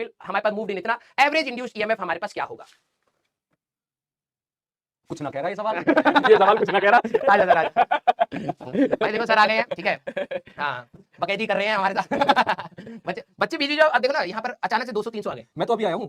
Field हमारे पास move नहीं इतना, एवरेज इंड्यूस्ड ईएमएफ हमारे पास क्या होगा? कुछ ना कह रहा ये सवाल ये सवाल कुछ ना कह रहा। आजा जरा भाई देखो सर आ गए हैं, ठीक है, हाँ बकैती कर रहे हैं हमारे साथ बच्चे बीच जो, अब देखो ना यहाँ पर अचानक से 200-300 आ गए। मैं तो अभी आया हूँ,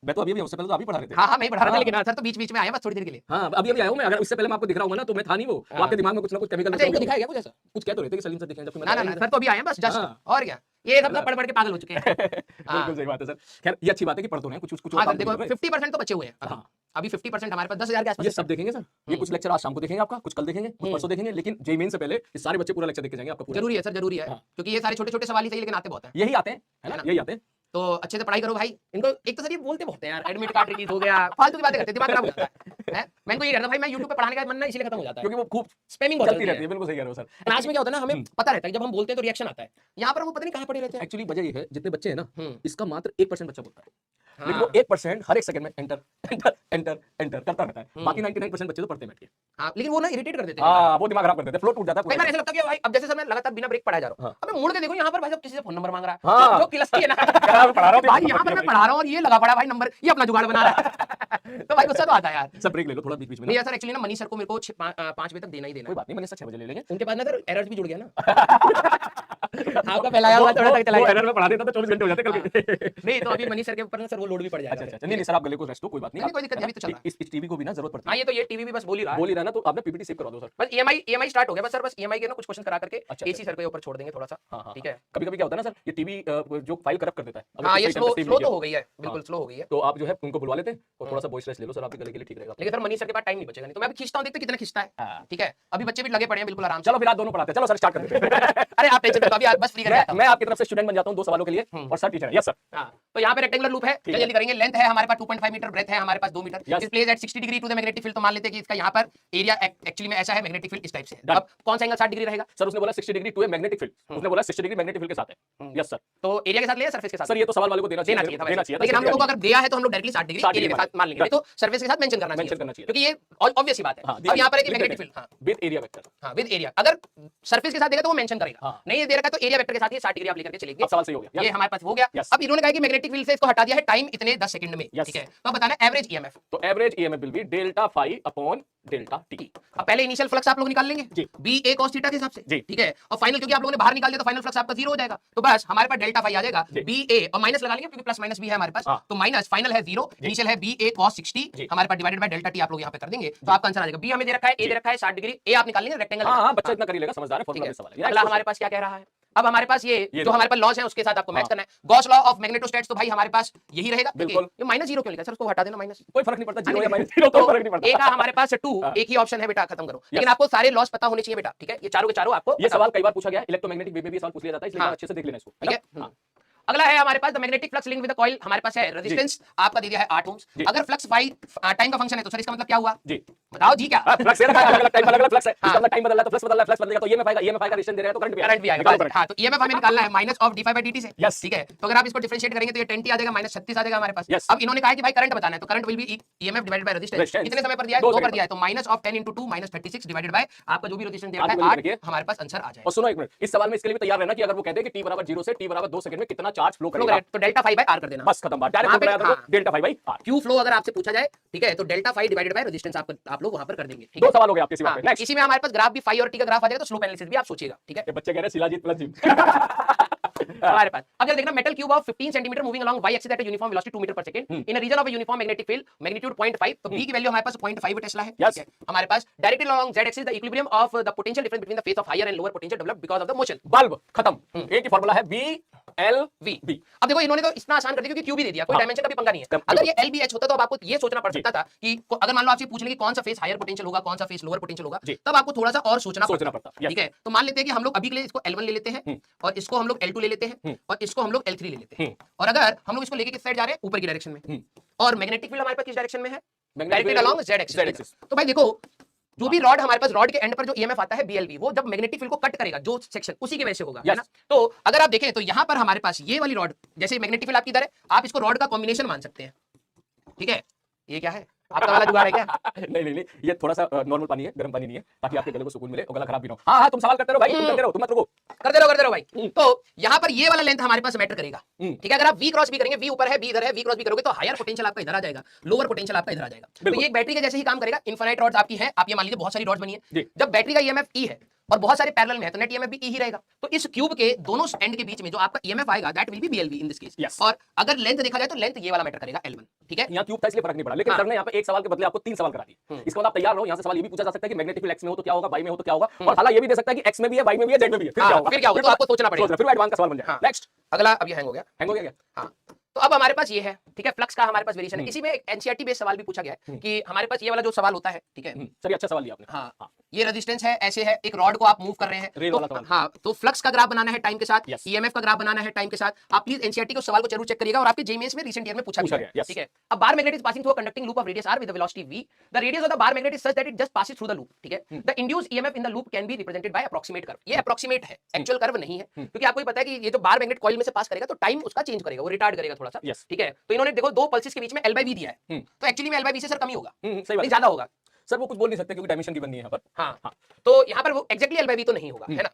मैं तो अभी उससे पहले तो आप ही पढ़ा रहे थे। हाँ मैं ही पढ़ा रहा था, लेकिन सर तो बीच बीच में आया बस थोड़ी देर के लिए। हाँ अभी आया हूँ मैं, अगर उससे पहले मैं आपको दिख रहा हूँ ना तो मैं था नहीं, वो आपके दिमाग में कुछ ना कुछ केमिकल अच्छा इनको दिखाया गया कुछ ऐसा? कुछ कह तो रहे थे कि सलीम सर दिखे, जबकि ना सर तो अभी आए हैं बस जस्ट, और क्या ये सब पढ़ के पागल हो चुके हैं। बिल्कुल सही बात है सर। खैर ये अच्छी बात है कि पढ़ तो हैं कुछ। हाँ सर देखो 50% तो बचे हुए हैं अभी 50% हमारे पास 10,000 के आसपास। ये सब देखेंगे सर, ये कुछ लेक्चर आज शाम को देखेंगे आपका, कुछ कल देखेंगे, कुछ परसों देखेंगे, लेकिन जेईई मेन से पहले ये सारे बच्चे पूरा लेक्चर देख के जाएंगे आपका। जरूरी है सर, जरूरी है, क्योंकि ये सारे छोटे छोटे सवाल ही सही लेकिन आते बहुत हैं। यही आते हैं, है ना, यही आते हैं। तो अच्छे से पढ़ाई करो भाई। इनको एक तो सर ये बोलते बहुत हैं यार, एडमिट कार्ड रिलीज हो गया, फालतू की बातें करते हैं, दिमाग खराब हो जाता है। मैं इनको ये कहता भाई मैं YouTube पे पढ़ाने का मन ना इसलिए खत्म हो जाता है क्योंकि वो खूब स्पैमिंग चलती रहती है। बिल्कुल सही कह रहे हो सर। क्लास में क्या होता है ना, हमें पता रहता है जब हम बोलते हैं तो रिएक्शन आता है, यहाँ पर वो पता नहीं कहाँ पड़े रहते हैं। एक्चुअली वजह ये है, जितने बच्चे हैं ना इसका मात्र 1% बच्चा बोलता है, हाँ। लेकिन वो 1% हर एक सेकंड में एंटर एंटर एंटर एंटर करता रहता है, बाकी 99% बच्चे तो पढ़ते बैठ के। हाँ लेकिन वो ना इरिटेट कर देते हैं। हाँ वो दिमाग खराब कर देते हैं, फ्लो टूट जाता है। कई बार ऐसा लगता है कि भाई अब जैसे सर मैं लगातार बिना ब्रेक पढ़ा जा रहा हूँ, अब मैं मुड़ के देखूं यहाँ पर भाई साहब किसी से फोन नंबर मांग रहा है, हाँ। जो किलस्ती है ना पढ़ा रहा हूँ भाई यहाँ पर मैं पढ़ा रहा हूँ और ये लगा पड़ा भाई नंबर, ये अपना जुगाड़ बना रहा है। तो भाई गुस्सा तो आता है यार। सर ब्रेक ले लो थोड़ा बीच बीच में। नहीं सर एक्चुअली ना मनीष सर को मेरे को 5 बजे तक देना ही देना। कोई बात नहीं, मैंने 6 बजे ले लेंगे। उनके बाद ना सर एरर्स भी जुड़ गया ना आपका फैलाया हुआ थोड़ा सा चला गया। एरर में पढ़ा देता तो 24 घंटे हो जाते कल के। नहीं तो अभी मनीष सर के ऊपर ना सर वो लोड भी पड़ जाएगा। अच्छा नहीं सर आप गले को रेस्ट दो, कोई बात नहीं, कोई दिक्कत नहीं, अभी तो चल रहा है। इस टीवी को भी ना जरूरत पड़ती है। हाँ ये तो ये टीवी भी बस बोल ही रहा है ना, तो आपने पीपीटी सेव करा दो सर। बस ईएमआई स्टार्ट हो गया बस सर, बस ईएमआई के ना कुछ क्वेश्चन करा करके एसी सर के ऊपर छोड़ देंगे थोड़ा सा। ठीक है, कभी-कभी क्या होता है ना सर, ये टीवी जो फाइल करप्ट कर देता है। हाँ ये स्लो तो हो गई है, बिल्कुल स्लो हो गई है। तो आप जो है उनको बुलवा लेते हैं और थोड़ा सा वॉइस रेस्ट ले लो सर, आपके गले के लिए ठीक रहेगा। लेकिन सर मनीष सर के पास टाइम नहीं बचेगा, नहीं तो मैं अभी खींचता हूँ, देखते कितना खींचता है। ठीक है अभी बच्चे भी लगे पड़े हैं बिल्कुल आराम से। चलो फिर आप दोनों पढ़ाते हैं, चलो सर स्टार्ट कर देते हैं। अरे आप टेंशन मत लो, अभी बस फ्री कर मैं आपकी तरफ से स्टूडेंट बन जाता हूं 2 सवालों के लिए और सर टीचर है। Yes sir. हां तो यहां पे रेक्टेंगुलर लूप है, जल्दी करेंगे। लेंथ है हमारे पास 2.5 मीटर, ब्रेथ है हमारे पास 2 metre. It plays at 60 degree to the magnetic field, तो मान लेते हैं कि इसका यहां पर एरिया एक्चुअली में ऐसा है, मैग्नेटिक फील्ड इस टाइप से। अब कौन सा एंगल 60 डिग्री रहेगा? सर उसने बोला 60 degree to a magnetic field, उसने बोला 60 डिग्री मैग्नेटिक फील्ड के साथ है। Yes sir. तो एरिया के साथ ले या सरफेस के साथ? सर ये तो सवाल वाले को देना चाहिए लेकिन हम लोगों को अगर दिया है तो हम लोग डायरेक्टली 60 डिग्री एरिया के साथ मान लेंगे, तो सरफेस के साथ मेंशन करना चाहिए क्योंकि ये ऑब्वियस सी बात है। अब यहां पर है कि मैग्नेटिक फील्ड हां विद एरिया वेक्टर, हां विद एरिया, अगर सरफेस के साथ देगा तो वो मेंशन करेगा, नहीं ये दे रखा है तो एरिया वेक्टर के साथ ये 60 डिग्री आप लेकर के चलेंगे। सवाल सही हो गया, ये हमारे पास हो गया। अब इन्होंने कहा कि मैग्नेटिक फील्ड से इसको हटा दिया है टाइम इतने 10 सेकंड में, ठीक है, तो बताना एवरेज ईएमएफ। तो average EMF will be delta phi upon delta T. अब पहले इनिशियल फ्लक्स आप लोग निकाल लेंगे बी ए cos थीटा के हिसाब से, ठीक है, और फाइनल क्योंकि आप लोगों ने बाहर निकाल दिया तो फाइनल फ्लक्स आपका 0 हो जाएगा, तो बस हमारे पास डेल्टा फाई आ जाएगा बी ए, और माइनस लगा लेंगे क्योंकि प्लस माइनस भी है हमारे पास, तो माइनस फाइनल है 0, इनिशियल है बी ए cos 60 हमारे पास डिवाइडेड बाय डेल्टा टी आप लोग यहां पे कर देंगे, तो आपका आंसर आ जाएगा। बी हमें दे रखा है, ए दे रखा है 60 डिग्री, ए आप निकाल लेंगे रेक्टेंगल। हां बच्चा इतना कर ही लेगा, समझदार है, फॉर्मूला बेस्ड सवाल है। अगला हमारे पास क्या कह रहा है? अब हमारे पास ये जो हमारे पास लॉस है उसके साथ आपको मैच करना है। गॉस लॉ ऑफ मैग्नेटोस्टैट्स, तो भाई हमारे पास यही रहेगा। बिल्कुल। ये माइनस 0 क्यों लिखा सर? उसको हटा देना माइनस, कोई फर्क नहीं पड़ता, 0 या -0 कोई फर्क नहीं पड़ता। एक हमारे पास 2 एक ही ऑप्शन है बेटा, खत्म करो। लेकिन आपको सारे लॉस पता होने चाहिए बेटा, ठीक है, ये चारों के चारों आपको। ये सवाल कई बार पूछा गया, इलेक्ट्रोमैग्नेटिक वेव में भी सवाल पूछ लिया जाता है, इसलिए अच्छे से देख लेना इसको, ठीक है। अगला है हमारे पास the magnetic flux linked with the coil, हमारे पास है रेजिस्टेंस आपका दे दिया है 8 ओम्स। अगर फ्लक्स फाई टाइम का फंक्शन है तो सर इसका मतलब क्या हुआ जी? बताओ जी क्या? फ्लक्स अलग-अलग टाइम अलग-अलग फ्लक्स है, इसका मतलब टाइम बदल रहा है तो फ्लक्स बदल रहा है, फ्लक्स बदलेगा तो ईएमएफ आएगा, रेजिस्टेंस दे रहे हैं तो करंट भी आएगा। हां तो ईएमएफ हमें निकालना है माइनस ऑफ d∅dt से, ठीक है, तो अगर आप इसको डिफरेंशिएट करेंगे तो ये 10t आ जाएगा, माइनस 36 आ जाएगा हमारे पास। अब इन्होंने कहा है कि भाई करंट बताना है, तो current will be EMF divided by resistance. कितने समय पर दिया है? 2 पर दिया है, तो minus of 10 * 2 minus 36 divided by आपका जो भी रेजिस्टेंस दिया है 8, हमारे पास आंसर आ जाएगा। और सुनो एक मिनट, इस सवाल में इसके लिए भी तैयार रहना कि अगर वो कहते हैं कि t बराबर 0 से t बराबर 2 सेकंड में कितना चार्ज फ्लो करेगा, तो डेल्टा फाई बाय आर कर देना, बस खत्म बात। डायरेक्ट बोल रहा है delta phi by R. Q flow अगर आपसे पूछा जाए, ठीक है, तो delta phi divided by resistance आप लोग वहां पर कर देंगे, ठीक है। 2 सवाल हो गए आपके सिवा पे। नेक्स्ट इसी में हमारे पास ग्राफ भी फाई और टी का ग्राफ आ जाएगा, तो स्लोप एनालिसिस भी आप सोचिएगा, ठीक है। ये बच्चे कह रहे हैं शिलाजीत प्लस जिम। हमारे पास अब जरा देखना, metal cube of 15 centimetre moving along y axis at uniform velocity 2 metre per second in a region of a uniform magnetic field, magnitude 0.5, तो b की वैल्यू हमारे पास 0.5 टेस्ला है, ठीक है। हमारे पास directly along z axis the equilibrium of the potential difference between the face of higher and lower potential developed because of the motion. Bulb खत्म। एक ही फार्मूला है b l v b। अब देखो इन्होंने तो इतना आसान कर दिया क्योंकि q भी दे दिया, कोई डायमेंशन का भी पंगा नहीं है। अगर ये l b h होता तो अब आपको ये सोचना पड़ सकता था कि अगर मान लो आपसे पूछ ले कि कौन सा फेस हायर पोटेंशियल होगा, कौन सा फेस लोअर पोटेंशियल होगा, तब आपको थोड़ा सा और सोचना पड़ता, ठीक है। तो मान लेते हैं कि हम लोग अभी के लिए इसको L1 ले लेते हैं और इसको हम लोग L2 ले लेते हैं और इसको हम लोग L3 ले लेते हैं, और अगर हम लोग इसको लेके किस साइड जा रहे हैं? ऊपर की डायरेक्शन में, और मैग्नेटिक फील्ड हमारे पास किस डायरेक्शन में है? Directly along z axis. तो भाई देखो जो भी रॉड हमारे पास, रॉड के एंड पर जो ईएमएफ आता है BLV, वो जब मैग्नेटिक फील्ड को कट करेगा जो सेक्शन, उसी की वजह से होगा, है ना। तो अगर आप देखें तो यहाँ पर हमारे पास ये वाली रॉड, जैसे मैग्नेटिक फील्ड आपकी इधर है, आप इसको रॉड का कॉम्बिनेशन मान सकते हैं, ठीक है। ये क्या है? आपका वाला जुगाड़ है क्या? नहीं नहीं नहीं, ये थोड़ा सा नॉर्मल पानी है, गर्म पानी नहीं है, ताकि आपके गले को सुकून मिले और गला खराब भी ना हो। हाँ हाँ, तुम सवाल करते रहो भाई, तुम करते रहो, तुम मत रुको। करते रहो भाई। तो यहाँ पर ये वाला लेंथ हमारे पास मैटर करेगा, ठीक है। अगर आप वी क्रॉस भी करेंगे, वी ऊपर है, वी इधर है, वी क्रॉस भी करोगे तो हायर पोटेंशियल आपका इधर आ जाएगा, लोअर पोटेंशियल आपका इधर आ जाएगा। तो ये एक बैटरी के जैसे ही काम करेगा। इनफाइनाइट रॉड्स आपकी है, आप ये मान लीजिए बहुत सारी रॉड्स बनी है। जब बैटरी का ईएमएफ ई है और बहुत सारे पैरेलल में है तो नेट ईएमएफ भी ई ही रहेगा। तो इस क्यूब के दोनों एंड के बीच में जो आपका ईएमएफ आएगा that will be BLV in this case. और अगर लेंथ देखा जाए तो लेंथ ये वाला मैटर करेगा L1, ठीक है। यहाँ क्यूब था इसलिए फर्क नहीं पड़ा, लेकिन सर ने यहाँ पे एक सवाल के बदले आपको 3 सवाल करा दिए। इसके बाद आप तैयार रहो, यहाँ से सवाल ये भी पूछा जा सकता है कि मैग्नेटिक फील्ड एक्स में हो तो क्या होगा, वाई में हो तो क्या होगा, और हालांकि ये भी दे सकता है कि एक्स में भी है, वाई में भी है, जेड में भी है, फिर क्या होगा, तो आपको सोचना पड़ेगा, फिर एडवांस का सवाल बन जाएगा। नेक्स्ट अगला, अब ये हैंग हो गया क्या? हाँ, तो अब हमारे पास ये है, ठीक है, फ्लक्स का हमारे पास वेरिएशन है। इसी में एक एनसीईआरटी बेस्ड सवाल भी पूछा गया है कि हमारे पास ये वाला जो सवाल होता है, ठीक है सर, ये अच्छा सवाल लिया आपने। हाँ, ये रेजिस्टेंस है, ऐसे है, एक रॉड को आप मूव कर रहे हैं तो हाँ, तो फ्लक्स का ग्राफ बनाना है टाइम के साथ, ईएमएफ का ग्राफ बनाना है टाइम के साथ। आप प्लीज एनसीईआरटी के सवाल को जरूर चेक करिएगा और आपके जेईई में रिसेंट ईयर में पूछा गया, ठीक है। अब bar magnet is passing through a conducting loop of radius r with the velocity v, the radius of the bar magnet is such that it just passes through the loop, ठीक है। The induced EMF in the loop can be represented by approximate curve. ये approximate है, actual curve नहीं है, क्योंकि आपको पता है कि ये जो बार मैग्नेट कॉइल में से पास करेगा तो टाइम उसका चेंज करेगा, वो रिटार्ड करेगा थोड़ा सा, ठीक है। तो इन्होंने देखो दो पल्सेस के बीच में L/V दिया है, तो एक्चुअली में L/V से सर कम ही होगा, सही बात, ज्यादा होगा सर। वो कुछ बोल नहीं सकते क्योंकि डायमेंशन की बननी है यहाँ पर। हाँ, तो यहाँ पर वो एक्जेक्टली L/V तो नहीं होगा, है ना।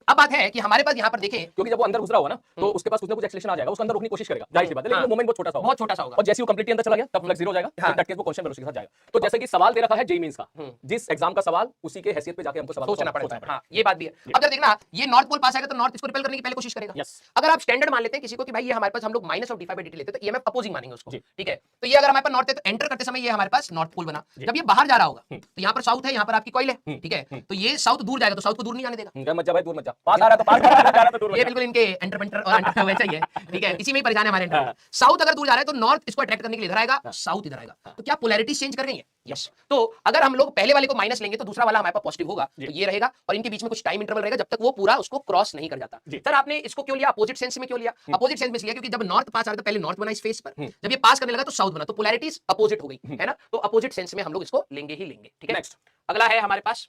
अब बात है कि हमारे पास यहाँ पर देखें, क्योंकि जब वो अंदर घुस रहा होगा ना तो उसके पास कुछ ना कुछ एक्सेलरेशन आ जाएगा, उसको अंदर रोकने की कोशिश करेगा, जाहिर सी बात है, लेकिन वो मोमेंट बहुत छोटा सा होगा, और जैसे ही वो कंप्लीटली अंदर चला गया तब फ्लक्स जीरो हो जाएगा, तो दैट केस वो कांस्टेंट वेलोसिटी के साथ जाएगा। तो जैसे कि सवाल दे रखा है जेईई मेंस का, जिस एग्जाम का सवाल उसी के हैसियत पे जाके हमको सवाल सोचना पड़ेगा। हाँ, ये बात भी है। अब जब देखना ये नॉर्थ पोल पास आएगा तो नॉर्थ इसको रिपेल करने की पहले कोशिश करेगा। अगर आप स्टैंडर्ड मान लेते हैं किसी को कि भाई ये हमारे पास हम लोग माइनस ऑफ d5/dt लेते हैं तो ईएमएफ अपोजिंग मानेंगे उसको, ठीक है। तो ये अगर हमारे पास नॉर्थ है तो एंटर करते समय ये हमारे पास नॉर्थ पोल बना। जब ये बाहर जा रहा होगा तो यहाँ पर साउथ है, यहाँ पर आपकी कॉइल है, ठीक है। तो ये साउथ दूर जाएगा तो साउथ को दूर नहीं जाने देगा, मत जा भाई, दूर मत जा, पास आ रहा तो पास, जा रहा तो दूर। ये बिल्कुल इनके एंटरप्रेन्योर और एंटरप्रेन्योर वैसा ही है, ठीक है। इसी में ही परेशान है हमारे एंटरप्रेन्योर। साउथ अगर दूर जा रहा है तो नॉर्थ इसको अट्रैक्ट करने के लिए इधर आएगा, साउथ इधर आएगा। तो क्या पोलैरिटी चेंज कर गई है? यस। तो अगर हम लोग पहले वाले को माइनस लेंगे तो दूसरा वाला हमारे पास पॉजिटिव होगा, तो ये रहेगा, और इनके बीच में कुछ टाइम इंटरवल रहेगा जब तक वो पूरा उसको क्रॉस नहीं कर जाता। सर आपने इसको क्यों लिया, अपोजिट सेंस में क्यों लिया? अपोजिट सेंस में लिया क्योंकि जब नॉर्थ पास आ रहा था पहले नॉर्थ बना इस फेस पर, जब ये पास करने लगा तो साउथ बना, तो पोलैरिटीज अपोजिट हो गई, है ना। तो अपोजिट सेंस में हम लोग इसको लेंगे ही लेंगे, ठीक है। नेक्स्ट अगला है हमारे पास,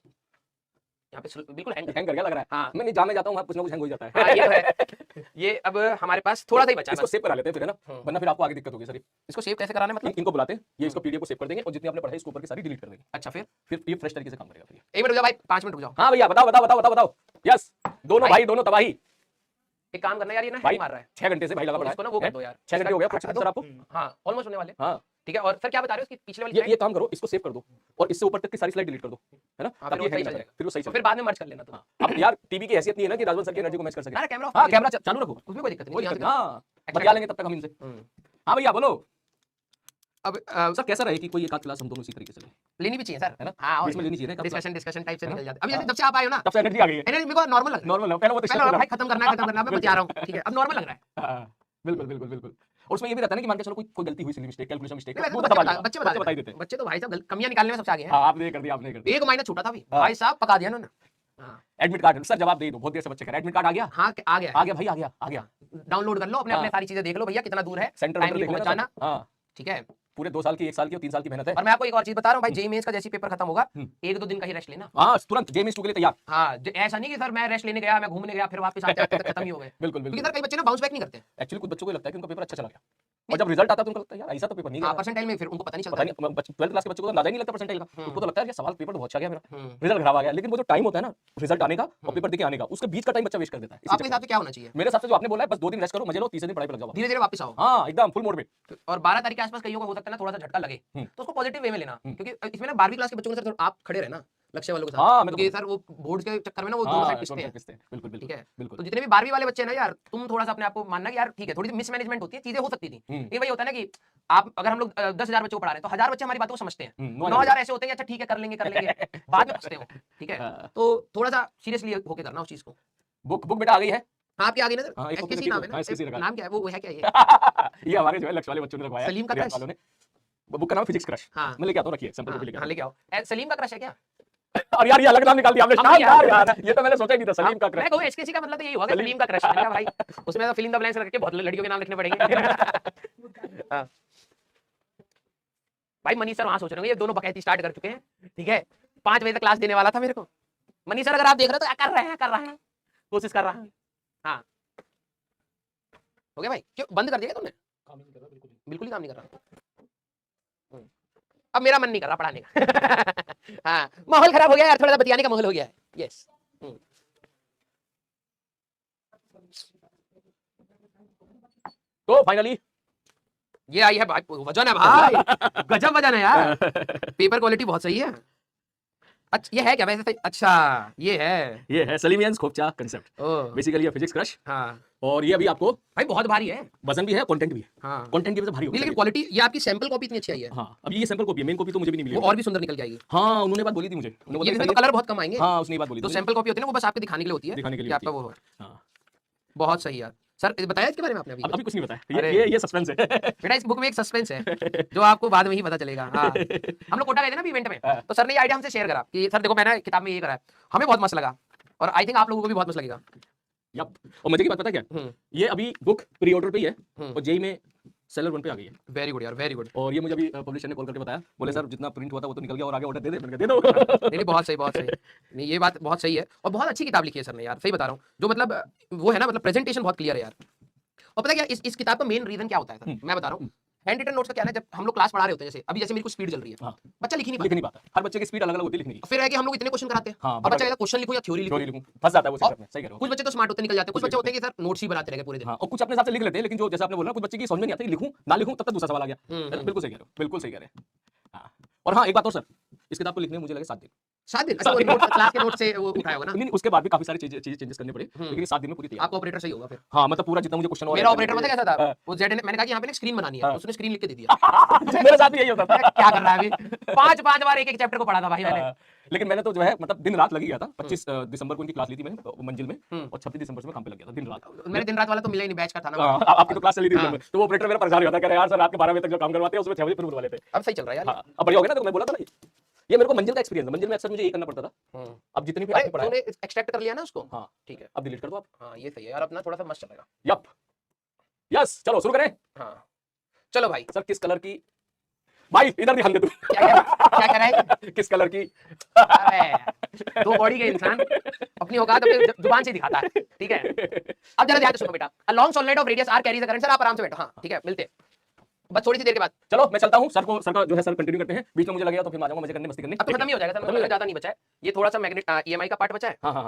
यहाँ पे बिल्कुल हैंग कर गया लग रहा है। हाँ, मैं नहीं जाने जाता हूँ, कुछ ना कुछ हैंग हो जाता है। हाँ, ये है। ये अब हमारे पास थोड़ा सा ही बचा है, इसको सेव करा लेते हैं फिर, है ना, वरना फिर आपको आगे दिक्कत होगी सर। इसको सेव कैसे कराना है मतलब? इनको बुलाते हैं, ये इसको पीडीएफ को सेव कर देंगे और जितनी आपने पढ़ाई इसको ऊपर की सारी डिलीट कर देंगे। अच्छा, फिर ये फ्रेश तरीके से काम करेगा। फिर एक मिनट रुक जाओ भाई, 5 मिनट रुक जाओ। हाँ भैया, बताओ। यस, दोनों भाई दोनों तबाही। एक काम करना यार, ये ना भाई मार रहा है 6 घंटे से भाई लगा पड़ा है, इसको ना वो कर दो यार, 6 घंटे हो गया कुछ सर आपको। हाँ, ऑलमोस्ट होने वाले। हाँ, ठीक है। और सर क्या बता रहे हो, इसकी पिछले वाली ये काम करो, इसको सेव कर दो और इससे ऊपर तक की सारी स्लाइड डिलीट कर दो, है ना, तब ये सही चलेगा, फिर वो सही चलेगा। फिर बाद में मर्ज कर लेना। अब यार टीवी की हैसियत नहीं है ना कि राजवन सर की एनर्जी को मैच कर सके। कैमरा, हाँ, कैमरा चालू रखो, उसमें कोई दिक्कत नहीं। हाँ, बतिया लेंगे तब तक हम इनसे। हाँ भैया बोलो। अब सर कैसा रहे कि कोई एक आध क्लास हम दोनों इसी तरीके से लेनी भी चाहिए सर, है ना। हाँ, और इसमें लेनी चाहिए ना, डिस्कशन टाइप से निकल जाता है। अभी जब से आप आए हो ना तब से एनर्जी आ गई है, एनर्जी मेरे को नॉर्मल लग रहा है। पहले वो तो भाई खत्म करना है, मैं बता रहा हूँ, ठीक है। अब नॉर्मल लग रहा है। बिल्कुल। और उसमें ये भी रहता है ना कि मान के चलो कोई गलती हुई, सिली मिस्टेक, कैलकुलेशन मिस्टेक, बच्चे बता देते हैं। बच्चे तो भाई साहब कमियां निकालने में सबसे आगे हैं। हाँ, आपने कर दिया। एक माइनस छूटा था भाई साहब, पका दिया उन्होंने। एडमिट कार्ड सर जवाब दे दो, बहुत देर से बच्चे कह रहे एडमिट कार्ड आ गया। हाँ, आ गया भाई, आ गया। डाउनलोड कर लो, अपने सारी चीजें देख लो भैया, कितना दूर है, टाइमली पहुंचाना। हाँ, ठीक है। पूरे 2 साल की, 1 साल की और 3 साल की मेहनत है। और मैं आपको एक और चीज बता रहा हूँ भाई, जेईई मेंस का जैसे पेपर खत्म होगा 1-2 दिन का ही रेस्ट लेना। हाँ, तुरंत जेईई मेंस 2 के लिए तैयार। हाँ, ऐसा नहीं कि सर मैं रेस्ट लेने गया, मैं घूमने गया, फिर वापस आते आते खत्म ही हो गए। बिल्कुल। क्योंकि सर कई बच्चे ना बाउंस बैक नहीं करते। एक्चुअली कुछ बच्चों को लगता है कि उनका पेपर अच्छा चला गया, और जब रिजल्ट आता है तो उनको लगता है यार ऐसा तो पेपर नहीं गया। परसेंटाइल में फिर उनको पता नहीं चलता। 12th क्लास के बच्चों को तो अंदाजा नहीं लगता परसेंटाइल का, उनको तो लगता है कि सवाल पेपर तो बहुत अच्छा गया मेरा, रिजल्ट खराब आ गया। लेकिन वो जो टाइम होता है ना रिजल्ट आने का और पेपर देके आने का, उसके बीच का टाइम बच्चा वेस्ट कर देता है। आपके हिसाब से क्या होना चाहिए? मेरे हिसाब से जो आपने बोला है, बस 2 दिन रेस्ट करो, मजे लो, तीसरे दिन पढ़ाई पे लग जाओ, धीरे-धीरे वापस आओ। हाँ, एकदम फुल मोड में। और 12 तारीख के आसपास कईयों को हो सकता है ना थोड़ा सा झटका लगे, तो उसको पॉजिटिव वे में लेना, क्योंकि इसमें ना 12वीं क्लास के बच्चों के साथ आप खड़े रहना लक्ष्य वालों के साथ, क्योंकि सर वो बोर्ड के चक्कर में ना वो दोनों साइड पिसते हैं। बिल्कुल, ठीक है। तो जितने भी 12वीं वाले बच्चे हैं ना यार, तुम थोड़ा सा अपने आप को मानना कि यार ठीक है, थोड़ी सी मिसमैनेजमेंट होती है, चीजें हो सकती थी। ये वही होता है ना कि आप अगर हम लोग 10,000 बच्चों को पढ़ा रहे हैं तो 1000 बच्चे हमारी बातों को समझते हैं, 9,000 ऐसे होते हैं अच्छा ठीक है कर लेंगे बाद में फंसते हो। ठीक है, तो थोड़ा सा सीरियसली होके करना उस चीज को। बुक बेटा आ गई है आपके आगे ना, एसकेसी नाम है ना, नाम क्या है वो है क्या ये हमारे जो है लक्ष्य वाले बच्चों ने लगवाया, सलीम का क्रश वालों ने। बुक का नाम फिजिक्स क्रश। हाँ, मैं लेके आता हूं, रखिए सैंपल भी लेके हाँ, लेके आओ। सलीम का क्रश है क्या? और यार ये अलग नाम निकाल दिया आपने, शानदार यार, ये तो मैंने सोचा ही नहीं था। सलीम का क्रश, मैं कहूं एसकेसी का मतलब तो यही होगा, सलीम का क्रश है भाई। उसमें तो फिल इन द ब्लैंक्स करके बहुत लड़कियों के नाम लिखने पड़ेंगे। भाई मनीष सर वहां सोच रहे होंगे ये दोनों बकैती स्टार्ट कर चुके हैं, ठीक है। 5 बजे तक क्लास देने वाला था मेरे को। मनीष सर अगर आप देख रहे हो तो कर रहे हैं कोशिश कर रहा है। हाँ, हो गया भाई, क्यों बंद कर दिया तुमने? बिल्कुल ही काम नहीं कर रहा। अब मेरा मन नहीं कर रहा पढ़ाने का। हाँ, माहौल खराब हो गया यार, थोड़ा सा बतियाने का माहौल हो गया है। यस, तो फाइनली ये आई है भाई, वजन है भाई, गजब वजन है यार, पेपर क्वालिटी बहुत सही है। अच्छा ये है क्या वैसे सही? अच्छा ये है सलीमियंस खोपचा कांसेप्ट, ओह बेसिकली ये फिजिक्स क्रश। हाँ और ये अभी आपको भाई बहुत भारी है। वजन भी है, कंटेंट भी है। हाँ कंटेंट की वजह से भारी नहीं, होगी लेकिन क्वालिटी ये आपकी सैंपल कॉपी इतनी अच्छी आई है। हाँ, अब ये सैंपल कॉपी है, मेन कॉपी तो मुझे भी नहीं मिली। वो और भी सुंदर निकल जाएगी। हाँ, उन्होंने बात बोली थी मुझे, उन्होंने बोला ये कि तो कलर बहुत कम आएंगे। हाँ, उसने ये बात बोली तो थी सैंपल कॉपी होती है ना, वो बस आपको दिखाने के लिए होती है, दिखाने के लिए कि आपका होती वो है। हाँ। बहुत सही यार। सर बताया इसके बारे में आपने अभी? अभी कुछ नहीं बताया, अरे। ये सस्पेंस है। बेटा इस बुक में एक सस्पेंस है जो आपको बाद में ही पता चलेगा। हाँ हम लोग कोटा गए थे ना अभी इवेंट में, तो सर ने ये आइडिया हमसे शेयर करा कि सर देखो मैंने किताब में ये करा है, हमें बहुत मस्त लगा और आई थिंक आप लोगों को भी बहुत मस्त लगेगा। यप। और मजे की बात पता है क्या, ये अभी बुक प्री ऑर्डर पे ही है और जेई में सेलर 1 पे आ गई है। वेरी गुड यार, वेरी गुड। और ये मुझे अभी पब्लिशर ने कॉल करके बताया, बोले सर जितना प्रिंट हुआ था वो तो निकल गया और आगे ऑर्डर दे दे। मैंने कहा दे दो। नहीं बहुत सही, बहुत सही। नहीं ये बात बहुत सही है और बहुत अच्छी किताब लिखी है सर ने यार, सही बता रहा हूँ। जो मतलब वो है ना, मतलब प्रेजेंटेशन बहुत क्लियर है यार। और पता क्या इस किताब का मेन रीजन क्या होता है सर, मैं बता रहा हूँ। हैंड रिटन नोट्स का क्या है, जब हम लोग क्लास पढ़ा रहे होते हैं, जैसे अभी जैसे मेरी कुछ स्पीड चल रही है, हाँ। बच्चा लिख ही नहीं पाता, हर बच्चे की स्पीड अलग अलग होती है लिखने की। फिर है कि हम लोग इतने क्वेश्चन कराते हैं, हाँ, अब बच्चा कहता क्वेश्चन लिखूं या थ्योरी थ्योरी लिखूं, फंस जाता है वो चक्कर में। सही कह रहे हो। कुछ बच्चे तो स्मार्ट होते निकल जाते हैं, कुछ बच्चे होते हैं कि सर नोट्स ही बनाते रह पूरे दिन। हाँ, और कुछ अपने हिसाब से लिख लेते हैं, लेकिन जो जैसे आपने बोला कुछ बच्चे की समझ में नहीं आता, लिखूं ना लिखूं तब तक दूसरा सवाल आ गया। बिल्कुल सही कह रहे हो, बिल्कुल सही कह रहे हैं। हाँ, और हाँ एक बात और सर, इस किताब को लिखने में मुझे लगे 7 दिन। 7 दिन? अच्छा वो नोट क्लास के नोट से वो उठाया होगा ना? नहीं, उसके बाद भी काफी सारी चीजें चेंजेस करने पड़े, लेकिन 7 दिन में पूरी तैयार। आपका ऑपरेटर सही होगा फिर। हाँ, मतलब पूरा जितना मुझे क्वेश्चन और मेरा ऑपरेटर पता कैसा था, वो जेड ने मैंने कहा कि यहाँ पे स्क्रीन बनानी है, उसने स्क्रीन लिख के दे दिया। मेरे साथ भी यही होता था। क्या कर रहा है अभी, 5 बार एक चैप्टर को पढ़ा था भाई मैंने। लेकिन मैंने तो जो है मतलब दिन रात लगी गया था। 25 दिसंबर को उनकी क्लास ली थी मैंने मंजिल में, और 26 दिसंबर से मैं काम पे लग गया था दिन रात। मेरे दिन रात वाला तो मिला ही नहीं, बैच का था ना। आपकी तो क्लास चली थी दिन में, तो वो ऑपरेटर मेरा परेशान होता, कह रहा यार सर रात के 12 बजे तक जो काम करवाते हैं उसमें 6 बजे प्रूव वाले थे। अब सही चल रहा है यार। अब बढ़िया हो गया ना, तो मैं बोला था ना ये मेरे को मंजिल का एक्सपीरियंस है। मंजिल में अक्सर मुझे ये करना पड़ता था। अब जितनी भी आपने पढ़ा तूने एक्सट्रैक्ट कर लिया ना उसको? हाँ ठीक है, अब डिलीट कर दो आप। हाँ ये सही है यार, अपना थोड़ा सा मस्त चलेगा। यप, यस, चलो शुरू करें। हाँ चलो भाई। सर किस कलर की, भाई इधर ध्यान दे तू। क्या कर रहा है? किस कलर की? अबे, दो बॉडी के इंसान अपनी औकात अपनी जुबान से दिखाता है, ठीक है। अब जरा ध्यान से सुनो बेटा, a long solenoid of radius R carries the current. Sir आप आराम से बैठो, हाँ ठीक है, मिलते हैं बस थोड़ी सी देर के बाद। चलो मैं चलता हूँ, सर का जो है सर कंटिन्यू करते हैं, बीच में मुझे लगेगा तो फिर मैं आ जाऊंगा मजे करने, मस्ती करने। अब तो खत्म ही हो जाएगा सर, मतलब ज्यादा नहीं बचा है, ये थोड़ा सा मैग्नेट ईएमआई का पार्ट बचा है। हाँ हाँ।